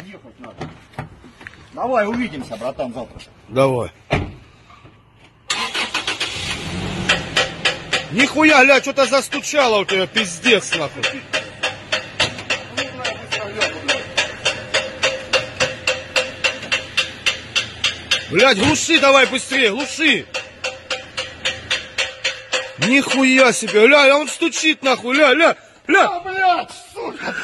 Ехать надо. Давай увидимся, братан, завтра. Давай. Нихуя, ля, что-то застучало у тебя, пиздец, нахуй. Блядь, глуши давай быстрее, глуши. Нихуя себе, ля, он стучит, нахуй, ля. Блядь, сука.